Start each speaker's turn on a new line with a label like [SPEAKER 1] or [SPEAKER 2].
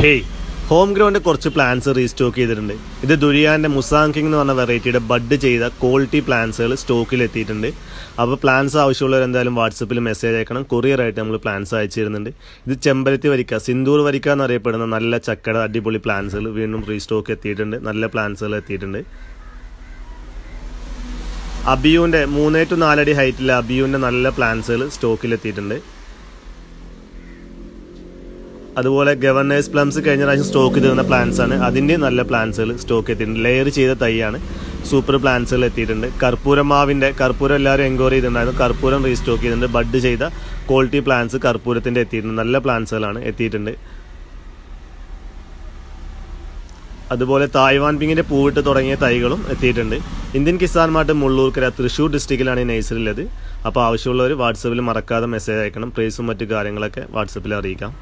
[SPEAKER 1] Hey, home ground കുറച്ച് plants restock ചെയ്തിട്ടുണ്ട്. ഇത് ദുരിയാൻ്റെ മുസാങ് കിങ് എന്ന് പറഞ്ഞ വെറൈറ്റിയുടെ ബഡ് ചെയ്ത ക്വാളിറ്റി പ്ലാന്റ്സുകൾ സ്റ്റോക്കിൽ എത്തിയിട്ടുണ്ട്. അപ്പോൾ പ്ലാന്റ്സ് ആവശ്യമുള്ളവർ എന്തായാലും വാട്സപ്പിൽ മെസ്സേജ് അയക്കണം. കൊറിയറായിട്ട് നമ്മൾ പ്ലാന്റ്സ് അയച്ചു തരുന്നുണ്ട്. ഇത് ചെമ്പരത്തി വരിക്ക, സിന്ദൂർ വരിക്ക എന്നറിയപ്പെടുന്ന നല്ല ചക്കട അടിപൊളി പ്ലാന്റ്സുകൾ വീണ്ടും റീസ്റ്റോക്ക് എത്തിയിട്ടുണ്ട്. നല്ല പ്ലാന്റ്സുകൾ എത്തിയിട്ടുണ്ട്. അബിയൂൻ്റെ 3 to 4 അടി ഹൈറ്റിലെ അബിയൂൻ്റെ നല്ല പ്ലാന്റ്സുകൾ സ്റ്റോക്കിൽ എത്തിയിട്ടുണ്ട്. അതുപോലെ ഗവർണേഴ്സ് പ്ലംസ് കഴിഞ്ഞ പ്രാവശ്യം സ്റ്റോക്ക് ചെയ്തിരുന്ന പ്ലാന്റ്സ് ആണ്. അതിൻ്റെ നല്ല പ്ലാന്റ്സുകൾ സ്റ്റോക്ക് എത്തിയിട്ടുണ്ട്. ലെയർ ചെയ്ത തൈയാണ്. സൂപ്പർ പ്ലാന്റ്സുകൾ എത്തിയിട്ടുണ്ട്. കർപ്പൂരം എല്ലാവരും എൻക്വയറി ചെയ്തിട്ടുണ്ടായിരുന്നു. കർപ്പൂരം റീസ്റ്റോക്ക് ചെയ്തിട്ടുണ്ട്. ബഡ് ചെയ്ത ക്വാളിറ്റി പ്ലാന്റ്സ് കർപ്പൂരത്തിൻ്റെ എത്തിയിട്ടുണ്ട്. നല്ല പ്ലാന്റ്സുകളാണ് എത്തിയിട്ടുണ്ട്. അതുപോലെ തായ്വാൻ പിങ്ങിൻ്റെ പൂവിട്ട് തുടങ്ങിയ തൈകളും എത്തിയിട്ടുണ്ട്. ഇന്ത്യൻ കിസാൻ മാർട്ട് മുള്ളൂർക്കര തൃശ്ശൂർ ഡിസ്ട്രിക്റ്റിലാണ് ഈ നഴ്സറിയുള്ളത്. അപ്പോൾ ആവശ്യമുള്ളവർ വാട്സപ്പിൽ മറക്കാതെ മെസ്സേജ് അയക്കണം. പ്രൈസും മറ്റു കാര്യങ്ങളൊക്കെ വാട്സപ്പിൽ അറിയിക്കാം.